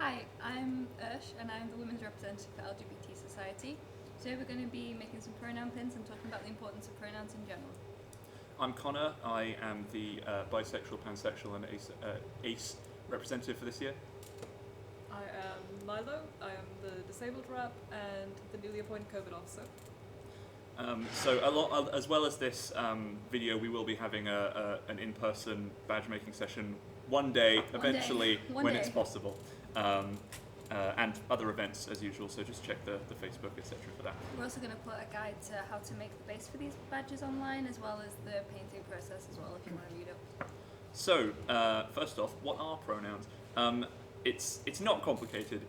Hi, I'm Ursh and I'm the Women's Representative for LGBT Society. Today we're going to be making some pronoun pins and talking about the importance of pronouns in general. I'm Connor. I am the bisexual, pansexual and ace representative for this year. I am Milo. I am the disabled rep and the newly appointed COVID officer. As well as this video, we will be having an in-person badge making session one day, eventually, when it's possible. And other events as usual, so just check the Facebook, etc. for that. We're also going to put a guide to how to make the base for these badges online, as well as the painting process as well, if you want to read it. So, first off, what are pronouns? It's not complicated.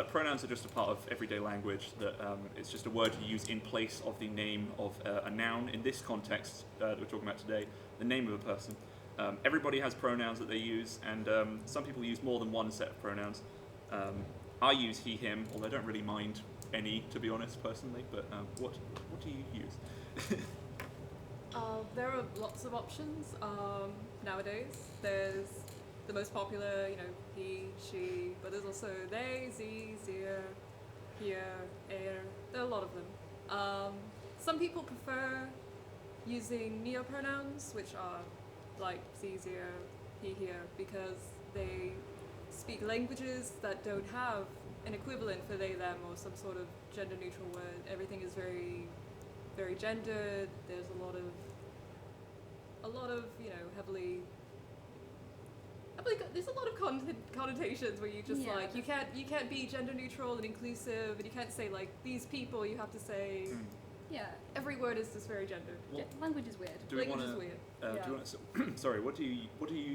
Pronouns are just a part of everyday language. It's just a word you use in place of the name of a noun. In this context that we're talking about today, the name of a person. Everybody has pronouns that they use, and some people use more than one set of pronouns. I use he, him, although I don't really mind any, to be honest, personally. But what do you use? There are lots of options nowadays. There's the most popular, he, she, but there's also they, sie, sie, hier, er. There are a lot of them. Some people prefer using neopronouns, which are like sie, sie, he, here, because they speak languages that don't have an equivalent for they, them, or some sort of gender neutral word. Everything is very, very gendered. There's a lot of there's a lot of connotations where you just you can't be gender neutral and inclusive, and you can't say like these people. You have to say every word is just very gendered. Well, language is weird. Language is weird. Do you want sorry, what do you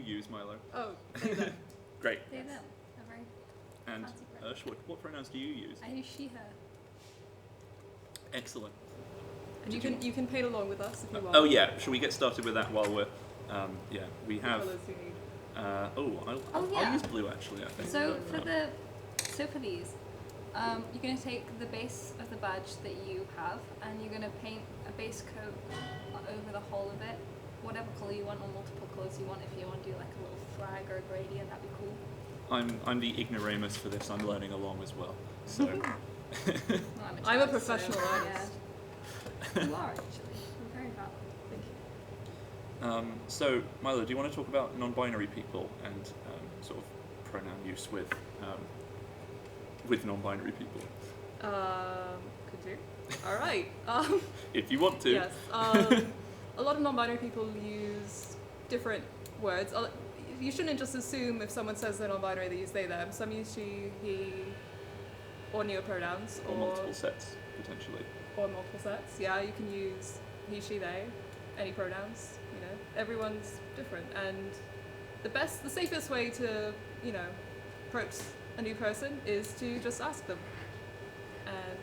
use, Milo? Oh, they, them. Great. They, them. A very And fancy pronoun. what pronouns do you use? I use she, her. Excellent. And you can paint along with us if you want. Oh yeah, shall we get started with that while we're we have Colours you need. I'll use blue actually, I think. So for these, you're going to take the base of the badge that you have, and you're going to paint a base coat over the whole of it, whatever colour you want or multiple colours you want. If you want to do like a little flag or a gradient, that'd be cool. I'm the ignoramus for this. I'm learning along as well. So Well, I'm a child, professional so, artist. Yeah. You are actually. I'm very proud. Thank you. So Milo, do you want to talk about non-binary people and sort of pronoun use with non-binary people? Could do. All right. If you want to. Yes. A lot of non-binary people use different words. You shouldn't just assume if someone says they're non-binary they use they, them. Some use she, he, or neopronouns. Or multiple sets, potentially. Or multiple sets. Yeah, you can use he, she, they, any pronouns. Everyone's different. And the safest way to, approach a new person is to just ask them. And,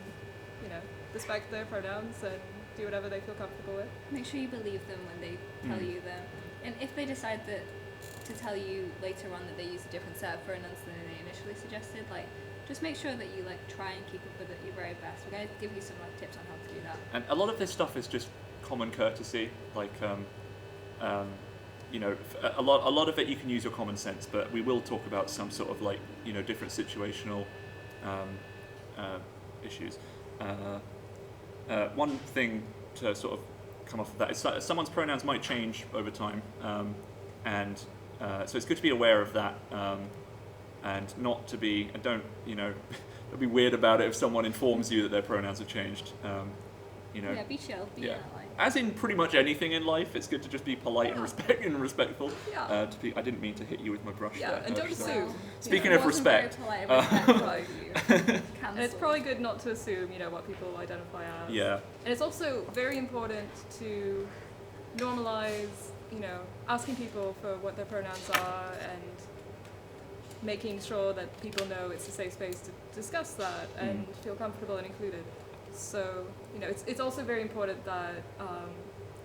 respect their pronouns and do whatever they feel comfortable with. Make sure you believe them when they tell you them. And if they decide to tell you later on that they use a different set of pronouns than they initially suggested, just make sure that you try and keep up with it your very best. We're going to give you some tips on how to do that. And a lot of this stuff is just common courtesy, a lot of it you can use your common sense, but we will talk about some sort of different situational issues. One thing to sort of come off of that is someone's pronouns might change over time, and so it's good to be aware of that, and not to be don't be weird about it if someone informs you that their pronouns have changed. Yeah, be chill, be an ally. As in pretty much anything in life, it's good to just be polite and respectful. Yeah. I didn't mean to hit you with my brush there. And don't assume. Speaking of respect. And it's probably good not to assume, what people identify as. Yeah. And it's also very important to normalize, asking people for what their pronouns are and making sure that people know it's a safe space to discuss that and feel comfortable and included. So, it's also very important that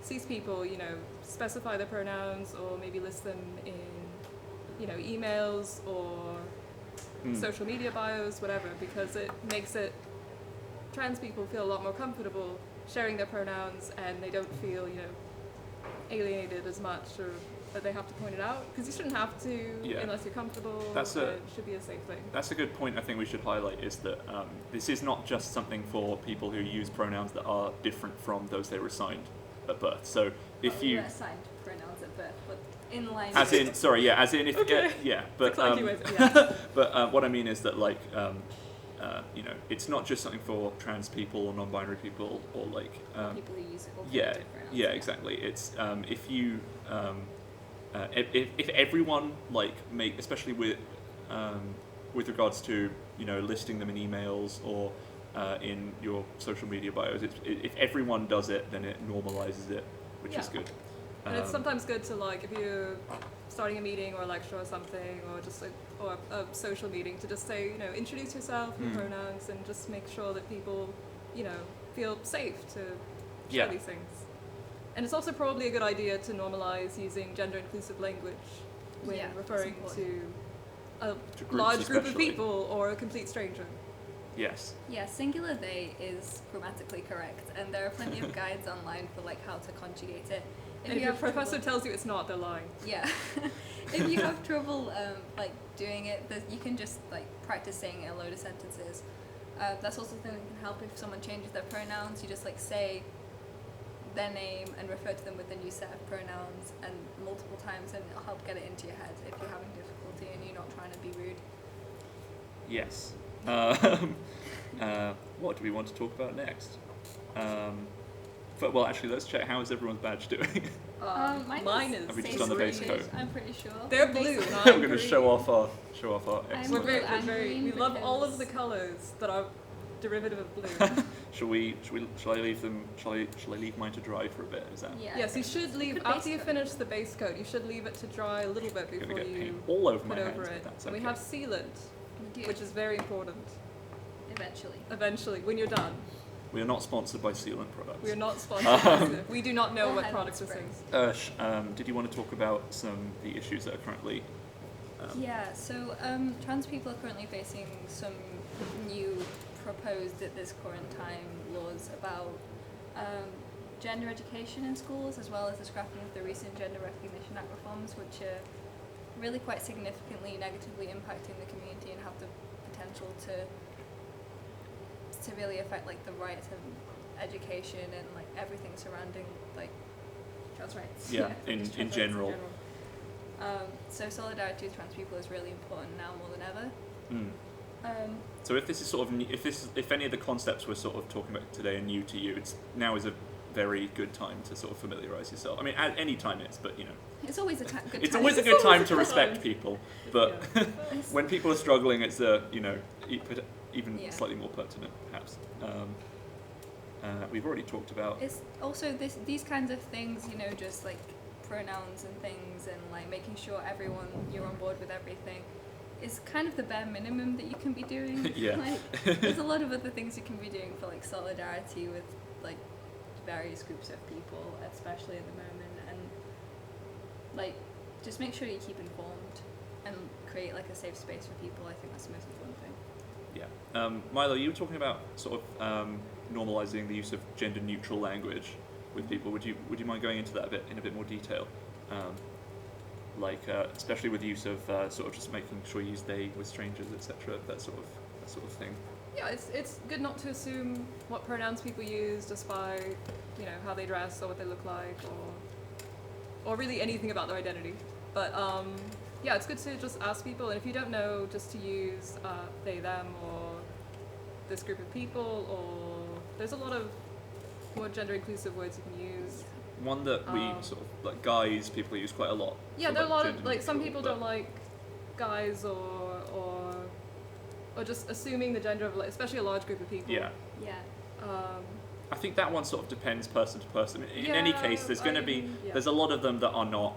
cis people, specify their pronouns or maybe list them in, emails or social media bios, whatever, because it makes trans people feel a lot more comfortable sharing their pronouns and they don't feel, alienated as much or that they have to point it out, because you shouldn't have to unless you're comfortable. It should be a safe thing. That's a good point I think we should highlight, is that this is not just something for people who use pronouns that are different from those they were assigned at birth. So if you... were assigned pronouns at birth, but in line... As in, sorry, yeah, as in if... Okay. Yeah, but... but what I mean is that, like, you know, it's not just something for trans people or non-binary people or, like... people who use all yeah, pronouns. yeah, exactly. It's, if you... if everyone, like, especially with regards to, you know, listing them in emails or in your social media bios, if everyone does it, then it normalizes it, which is good. And it's sometimes good to, like, if you're starting a meeting or a lecture or something, or just or a social meeting, to just say, you know, introduce yourself, your pronouns, and just make sure that people, you know, feel safe to share these things. And it's also probably a good idea to normalize using gender-inclusive language when referring to a large group of people or a complete stranger. Yes. Yeah, singular they is grammatically correct, and there are plenty of guides online for, like, how to conjugate it. If your professor tells you it's not, they're lying. Yeah. If you have trouble, like, doing it, you can just, like, practice saying a load of sentences. That's also something that can help if someone changes their pronouns. You just, like, say their name and refer to them with a new set of pronouns and multiple times, and it'll help get it into your head if you're having difficulty and you're not trying to be rude. Yes. What do we want to talk about next? But, well, actually, let's check. How is everyone's badge doing? Mine is. Have we just done the base coat? I'm pretty sure. They're blue. I'm going to show off our excellent. green We love all of because- the colours that are derivative of blue. Shall I leave them? Shall I leave mine to dry for a bit? Is that? Yeah. Yes, you should leave The after you base coat. finish the base coat. You should leave it to dry a little bit I'm before going to get you paint all over my put hands. over but it. that's And we okay. have sealant, We do. which is very important. Eventually, when you're done. We are not sponsored by sealant products. We are not sponsored by sealant. We do not know Or what hand product this sprays. is. Did you want to talk about some of the issues that are currently? Yeah, so trans people are currently facing some new proposed at this current time laws about gender education in schools, as well as the scrapping of the recent Gender Recognition Act reforms, which are really quite significantly negatively impacting the community and have the potential to really affect, like, the rights and education and, like, everything surrounding, like, trans rights. Yeah, just in trans rights general. So solidarity with trans people is really important now more than ever. So if this is sort of if any of the concepts we're sort of talking about today are new to you, now is a very good time to sort of familiarise yourself. I mean, at any time but you know. It's always a good time. It's always a good time to good respect time. people, but when people are struggling, it's even Yeah. slightly more pertinent, perhaps. We've already talked about. It's also these kinds of things, you know, just like pronouns and things, and like making sure you're on board with everything, is kind of the bare minimum that you can be doing. Yeah. Like, there's a lot of other things you can be doing for, like, solidarity with, like, various groups of people, especially at the moment, and, like, just make sure you keep informed and create, like, a safe space for people. I think that's the most important thing. Yeah. Milo, you were talking about sort of normalising the use of gender-neutral language with people. Would you mind going into that in a bit more detail? Especially with the use of sort of just making sure you use they with strangers, etc. That sort of thing. Yeah, it's good not to assume what pronouns people use just by, you know, how they dress or what they look like, or really anything about their identity. But yeah, it's good to just ask people, and if you don't know, just to use they, them, or this group of people, or there's a lot of more gender inclusive words you can use. One that we sort of, like, guys, people use quite a lot. Yeah, for, there are a lot of, gender like, some neutral, people don't like guys or just assuming the gender of, like, especially a large group of people. Yeah. Yeah. I think that one sort of depends person to person. In any case, there's going to be yeah. there's a lot of them that are not.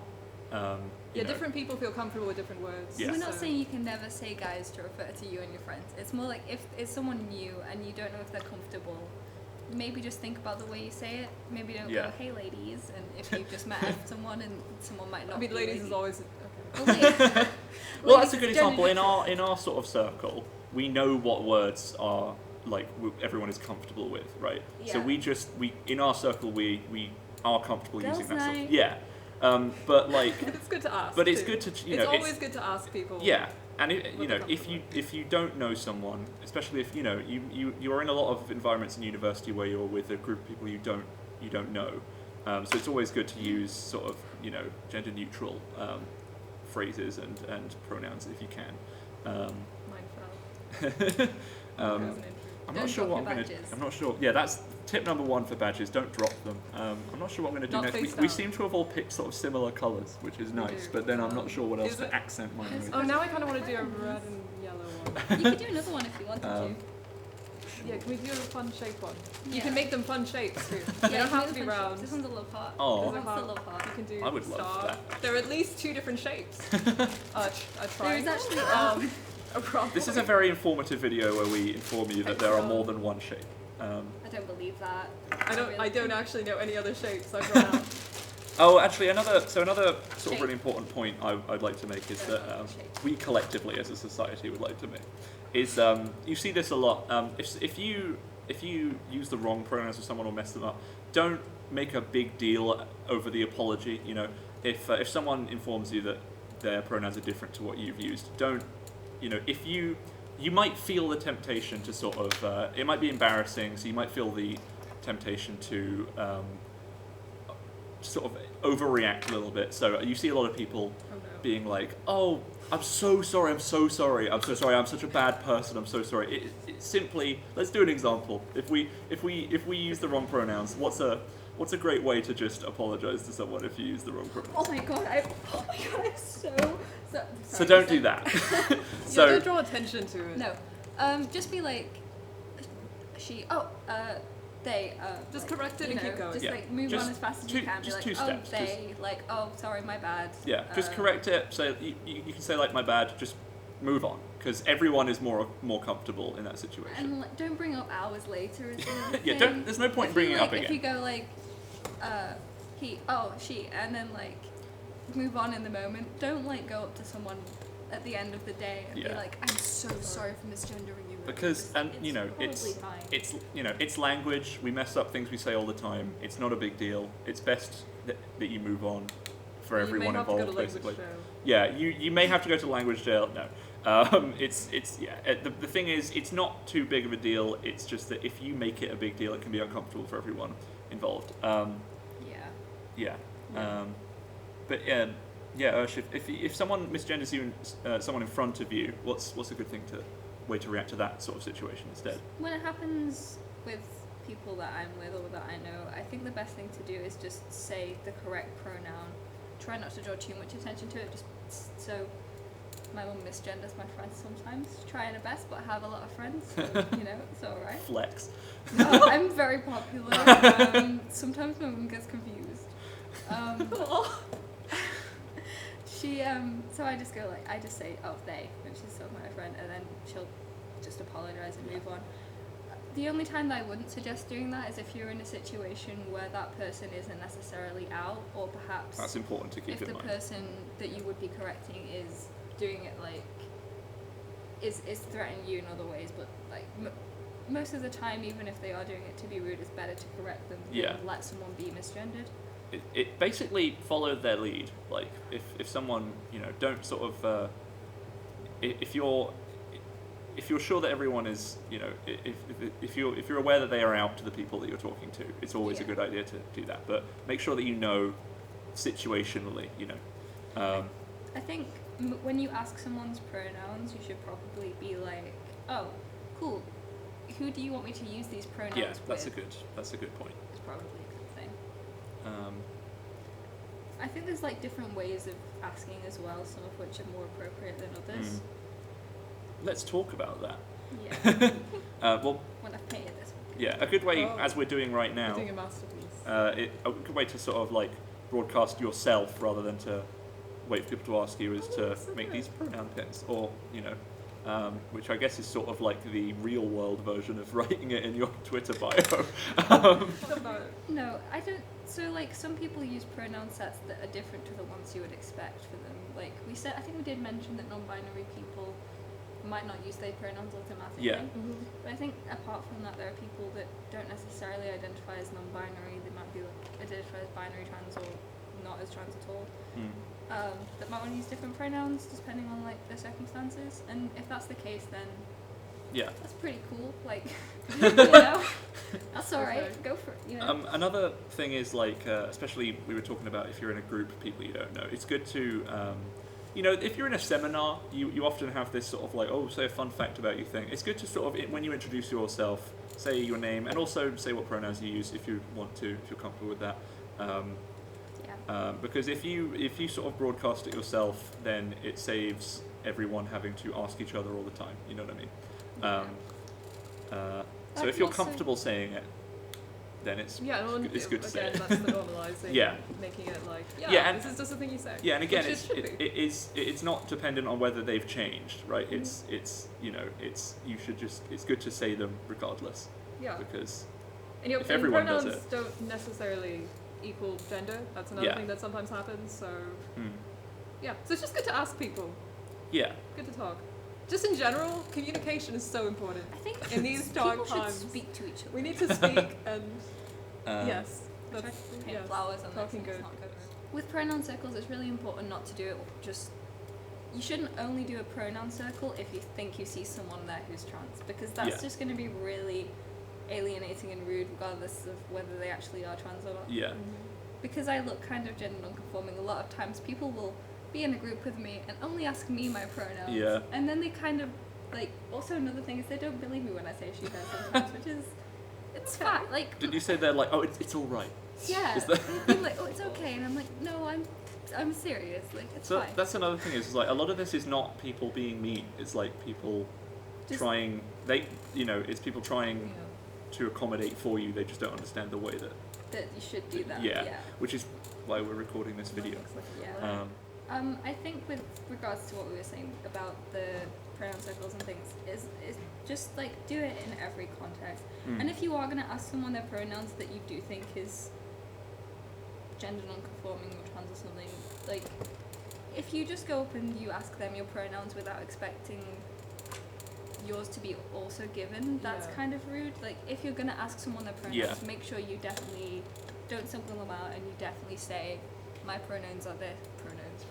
You know, different people feel comfortable with different words. Yeah. We're not so- saying you can never say guys to refer to you and your friends. It's more like if it's someone new and you don't know if they're comfortable, maybe just think about the way you say it. Maybe don't Yeah. go, hey ladies, and if you've just met someone and someone might not I mean, be ladies lady. is always okay. Oh, wait. Well, that's a good Ladies is example. In gender our sort of circle, we know what words are like everyone is comfortable with, right? So Yeah. we in our circle we are comfortable Girls' using that sort night. of, yeah. But like, It's good to ask. but it's too. good to It's always good to ask people. Yeah, and what they're comfortable with. if you don't know someone, especially if you are in a lot of environments in university where you're with a group of people you don't know, so it's always good to use sort of gender neutral phrases and pronouns if you can. Mine fell. I'm Don't not sure drop what I'm your going to. badges. I'm not sure. Yeah, that's tip number 1 for badges. Don't drop them. I'm not sure what I'm going to do Not next. face We down. seem to have all picked sort of similar colours, which is We nice. do. But then I'm not sure what else Is to it- accent mine with. Oh, now I kind of want to do a red and yellow one. You could do another one if you wanted to. Yeah, can we do a fun shape one? You Yeah. can make them fun shapes too. Yeah, They don't have maybe to be the fun round. This one's a love heart. Oh. This one's the love heart. You can do I would love star. that. There are at least 2 different shapes. a There triangle. is actually a problem. This is a very informative video where we inform you that there are more than one shape. I don't believe that. I don't actually know any other shapes. I've run out. Oh, actually, another sort of Shape. really important point I'd like to make is that Shape. we collectively, as a society, would like to make is you see this a lot. If you use the wrong pronouns with someone or mess them up, don't make a big deal over the apology. If someone informs you that their pronouns are different to what you've used, don't if you might feel the temptation to sort of it might be embarrassing, so you might feel the temptation to sort of overreact a little bit. So you see a lot of people Oh no. being like, "Oh, I'm so sorry. I'm so sorry. I'm so sorry. I'm such a bad person. I'm so sorry." It simply, let's do an example. If we use the wrong pronouns, what's a great way to just apologize to someone if you use the wrong pronouns? Oh my god, I'm so So don't do that. Yeah, So don't draw attention to it. No. Just be like she they Just like, correct it and keep going. Just Yeah. like move Just on as fast as two- you can. Be just like, 2 oh steps, they like, oh sorry, my bad. yeah, just correct it. So you can say like, "My bad." Just move on, because everyone is more comfortable in that situation. And like, don't bring up hours later. Is the other Yeah, thing. there's no point If bringing you, it up like, again. If you go like, she, and then like move on in the moment. Don't like go up to someone at the end of the day and be Yeah. like, I'm so sorry for misgendering you. Because It's probably fine. it's language. We mess up things we say all the time. It's not a big deal. It's best that you move on for You everyone may have to go involved, to language basically. show. Yeah, you may have to go to language jail. No, it's the thing is, it's not too big of a deal. It's just that if you make it a big deal, it can be uncomfortable for everyone involved. Yeah. But Ursh, if someone misgenders you, someone in front of you, what's a good way to react to that sort of situation instead? When it happens with people that I'm with or that I know, I think the best thing to do is just say the correct pronoun. Try not to draw too much attention to it. Just so my mum misgenders my friends sometimes. Trying her best, but I have a lot of friends, so, it's all right. Flex. No, I'm very popular. Sometimes my mum gets confused. So I just go like, I just say, oh, they, when she's talking about my friend, and then she'll just apologise and move on. The only time that I wouldn't suggest doing that is if you're in a situation where that person isn't necessarily out, or perhaps That's important to keep if in the mind. person that you would be correcting is doing it like, is threatening you in other ways, but like most of the time, even if they are doing it to be rude, it's better to correct them than Yeah. let someone be misgendered. It basically followed their lead. Like if someone don't sort of if you're sure that everyone is if you're aware that they are out to the people that you're talking to, it's always a Yeah. good idea to do that. But make sure that you know situationally. I think when you ask someone's pronouns, you should probably be like, oh, cool. Who do you want me to use these pronouns Yeah, with? that's a good point. It's probably a good thing. Um, I think there's like different ways of asking as well, some of which are more appropriate than others. let's talk about that. Yeah. Well, When I've painted this one. yeah, a good way, Oh. as we're doing right You're now, doing a masterpiece. a good way to sort of like broadcast yourself rather than to wait for people to ask you is Oh, to that's so make good. these pronoun pins, or which I guess is sort of like the real world version of writing it in your Twitter bio. About it. No, I don't. So like some people use pronoun sets that are different to the ones you would expect for them. Like we said, I think we did mention that non-binary people might not use their pronouns automatically. Yeah. But I think apart from that, there are people that don't necessarily identify as non-binary. They might be like identify as binary, trans, or not as trans at all, Hmm. that might want to use different pronouns depending on like their circumstances. And if that's the case, then Yeah. that's pretty cool. Like, you know, that's all right. Okay. Go for it. You know. Another thing is like, especially we were talking about if you're in a group of people you don't know, it's good to, if you're in a seminar, you often have this sort of like, oh, say a fun fact about you thing. It's good to sort of, when you introduce yourself, say your name and also say what pronouns you use if you want to, if you're comfortable with that. Because if you sort of broadcast it yourself, then it saves everyone having to ask each other all the time. You know what I mean? So if you're comfortable saying it, then it's good to say again, it. that's the normalizing. Yeah. Making it like, and this is just a thing you say. Yeah, and again, Which it should be. it's not dependent on whether they've changed, right? It's good to say them regardless. Yeah. Because And your if everyone pronouns does it. don't necessarily equal gender. That's another Yeah. thing that sometimes happens. So Hmm. yeah, so it's just good to ask people. Yeah. Good to talk. Just in general, communication is so important. I think In these dark people times, should speak to each other. we need to speak and yes, I tried that's to paint yes, flowers on talking this, and it's good. not good. With pronoun circles, it's really important not to do it just. You shouldn't only do a pronoun circle if you think you see someone there who's trans, because that's Yeah. just going to be really alienating and rude, regardless of whether they actually are trans or not. Yeah. Because I look kind of gender non-conforming, a lot of times people will be in a group with me and only ask me my pronouns. Yeah. And then they kind of, like, also another thing is they don't believe me when I say she, her sometimes, which is, it's Okay. fine. Like, Did you say they're like, oh, it's all right? yeah, Is that- they'd be like, oh, it's okay, and I'm like, no, I'm serious, like, it's So fine. that's another thing is like a lot of this is not people being mean. It's like people Just- trying. It's people trying to accommodate for you. They just don't understand the way that. That you should do that. Yeah. Which is why we're recording this video. Yeah. Um, I think with regards to what we were saying about the pronoun circles and things, is just like do it in every context. Mm. And if you are gonna ask someone their pronouns that you do think is gender non-conforming or trans or something, like if you just go up and you ask them your pronouns without expecting yours to be also given, that's Yeah. kind of rude. Like if you're gonna ask someone their pronouns, Yeah. make sure you definitely don't single them out and you definitely say my pronouns are this.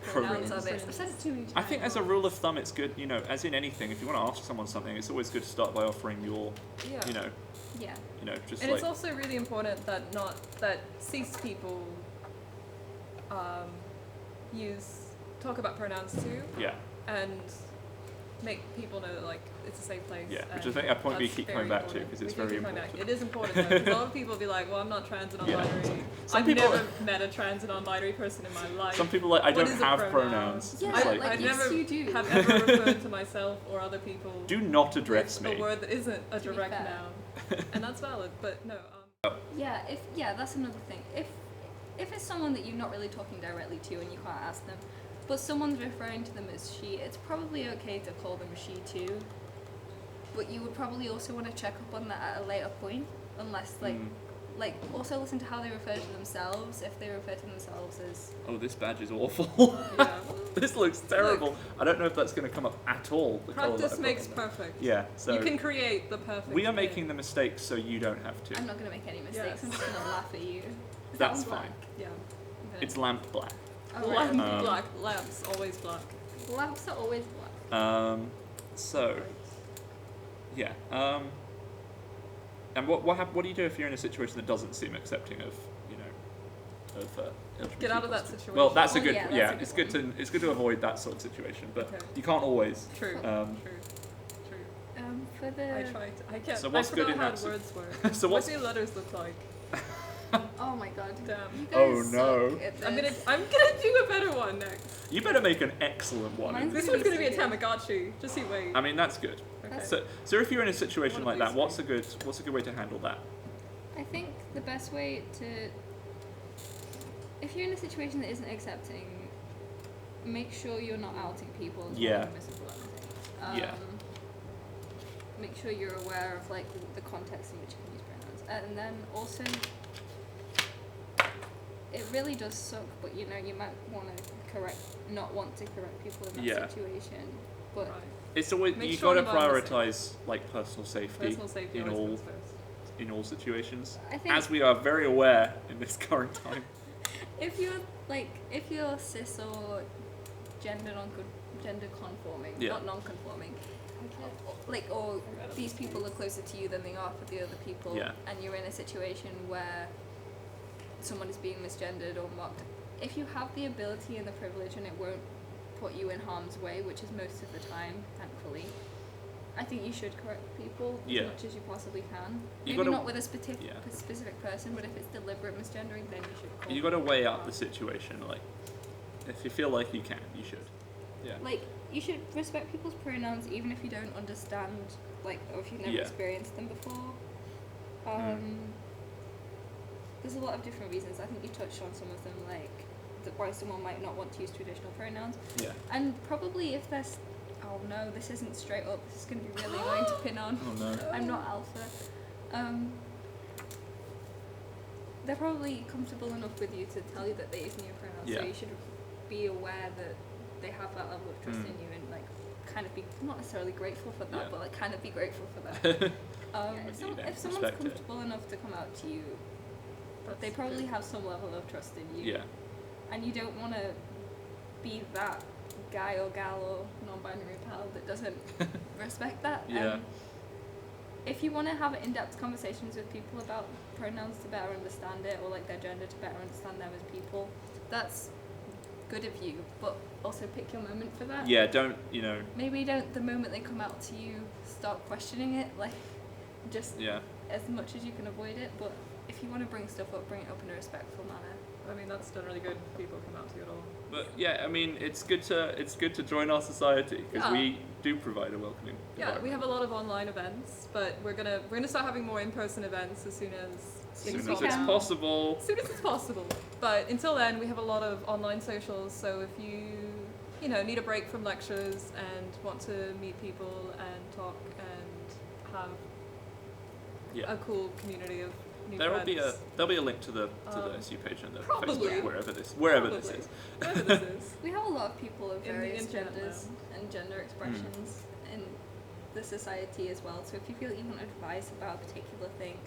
Pronouns are this. I've said it too many times. I think as a rule of thumb, it's good. As in anything, if you want to ask someone something, it's always good to start by offering your. Yeah. Yeah. Just And like. it's also really important that cis people talk about pronouns too, Yeah. and make people know that like it's a safe place. Yeah, which and I think a point we that's keep very coming back to important. because it's We keep very coming back. important. It is important though, 'cause a lot of people be like, well, I'm not trans and Yeah. non-binary. Some I've people- never met a trans and non-binary person in my life. Some people I What don't is a have pronoun? pronouns. Yeah, It's I, like, I've yes, never you do. have ever referred to myself or other people do not address with me. a word that isn't a To be direct fair. noun, and that's valid. But no. Yeah, that's another thing. If it's someone that you're not really talking directly to and you can't ask them, but someone's referring to them as she, it's probably okay to call them she too. But you would probably also want to check up on that at a later point, unless like also listen to how they refer to themselves. If they refer to themselves as Oh, this badge is awful. Yeah. This looks terrible. I don't know if that's going to come up at all. The colour that Practice I've got makes on there. perfect. Yeah, so You can create the perfect. we are thing. making the mistakes so you don't have to. I'm not gonna make any mistakes. Yes. I'm just gonna laugh at you. Is That's that one fine. Yeah. black? It's lamp black. Alright. Lamp black. Lamps always black. Lamps are always black. So yeah. And what do you do if you're in a situation that doesn't seem accepting of LGBT Get out of that positive? situation. Well, that's a Oh, good yeah, yeah. that's a good It's good to avoid that sort of situation, but Okay. you can't always. True. Um, True. For the I tried. I can't. So what's I good forgot in how that si- words work. So what what's do letters look like? oh my god, Damn. you Oh, guys no. suck at I'm this. gonna do a better one next. You better make an excellent one. Mine's This gonna one's be gonna be a severe. Tamagotchi. Just you wait. I mean, that's good. Okay. So if you're in a situation What like a that, what's a good way to handle that? I think the best way to, if you're in a situation that isn't accepting, make sure you're not outing people and Yeah. calling them misinformed. Yeah. Make sure you're aware of like the context in which you can use pronouns, and then also, it really does suck. But you might not want to correct people in that Yeah. situation. But Right. It's always Make you sure got to you're on the same- prioritize like personal safety, Personal safety in always all comes first. in all situations, I think as we are very aware in this current time. if you're cis or gender conforming, Yeah. not non-conforming, or these people are closer to you than they are for the other people, Yeah. and you're in a situation where someone is being misgendered or mocked. If you have the ability and the privilege, and it won't put you in harm's way, which is most of the time, thankfully, I think you should correct people Yeah. as much as you possibly can. You Maybe gotta- not with a specific yeah. specific person, but if it's deliberate misgendering, then you should. You got to weigh up the situation. Like, if you feel like you can, you should. Yeah. Like, you should respect people's pronouns even if you don't understand, like, or if you've never Yeah. experienced them before. There's a lot of different reasons. I think you touched on some of them, like why someone might not want to use traditional pronouns. Yeah. And probably if there's, oh no, this isn't straight up. This is going to be really annoying to pin on. Oh no. I'm not alpha. They're probably comfortable enough with you to tell you that they use new pronouns. Yeah. So you should be aware that they have that level of trust in you, and like kind of be not necessarily grateful for that, Yeah. but like kind of be grateful for that. If someone's Respect it. comfortable enough to come out to you, they probably have some level of trust in you. Yeah. And you don't want to be that guy or gal or non-binary pal that doesn't respect that. Yeah. If you want to have in-depth conversations with people about pronouns to better understand it, or like their gender to better understand them as people, that's good of you. But also pick your moment for that. Yeah. Don't Maybe don't the moment they come out to you start questioning it. Like, just Yeah. as much as you can avoid it. But if you want to bring stuff up, bring it up in a respectful manner. I mean, that's generally good if people come out to you at all. But yeah, I mean, it's good to join our society because Yeah. we do provide a welcoming. Yeah, we have a lot of online events, but we're gonna start having more in-person events as soon as as things soon as calm it's down. possible. As soon as it's possible. But until then, we have a lot of online socials. So if you need a break from lectures and want to meet people and talk and have Yeah. a cool community of new There'll be friends. a link to the SU page and the Probably. Facebook wherever this is. Whatever this is. We have a lot of people of In the various internet genders and gender expressions in the society as well. So if you feel you want advice about a particular thing,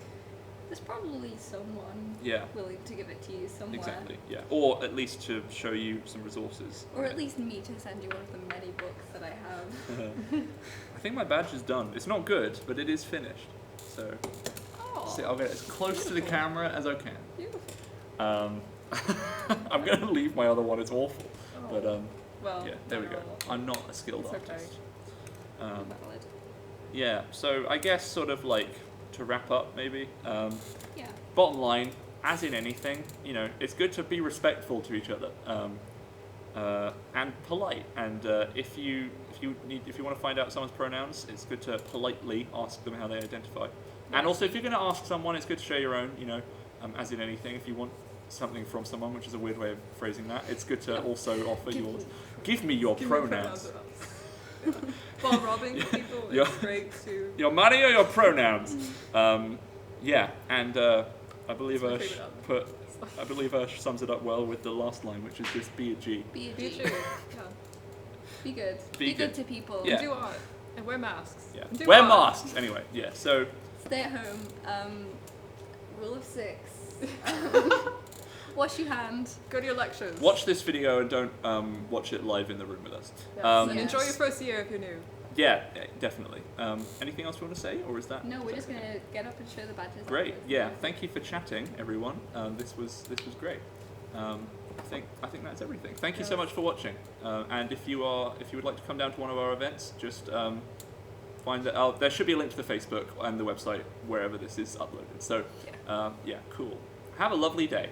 there's probably someone Yeah. willing to give it to you somewhere. Exactly. Yeah. Or at least to show you some resources. Or at least me to send you one of the many books that I have. I think my badge is done. It's not good, but it is finished. So Oh, see, I'll get as close to the beautiful. camera as I can. beautiful. I'm gonna leave my other one. It's awful. But Well, yeah, there we go. no. I'm not a skilled It's okay. artist. Valid. Yeah. So I guess sort of like to wrap up, maybe. Yeah. Bottom line, as in anything, it's good to be respectful to each other and polite. And if you want to find out someone's pronouns, it's good to politely ask them how they identify. And also, if you're going to ask someone, it's good to share your own. As in anything, if you want something from someone, which is a weird way of phrasing that, it's good to also offer yours. Give me your Give me pronouns. Yeah. While robbing people, Yeah. it's great to. Your money or your pronouns? Yeah, and I believe That's my Ursh favourite I believe Ursh sums it up well with the last line, which is just be a G. Be a Be G. true. Yeah. Be good. Be Be good good. to people. Yeah. And do art. And wear masks. Yeah. And do Wear art. masks. Anyway, yeah. So Stay at home. Rule of 6. Wash your hand. Go to your lectures. watch this video and don't watch it live in the room with us. Yes. Um, And enjoy Yes. your first year if you're new. Yeah, definitely. Anything else you want to say, or is that? No, we're is just that going to get up and show the badges. Great. afterwards. Yeah. Thank you for chatting, everyone. This was great. I think that's everything. Thank you so Yes. much for watching. And if you would like to come down to one of our events, just find that there should be a link to the Facebook and the website wherever this is uploaded. So yeah, cool. Have a lovely day.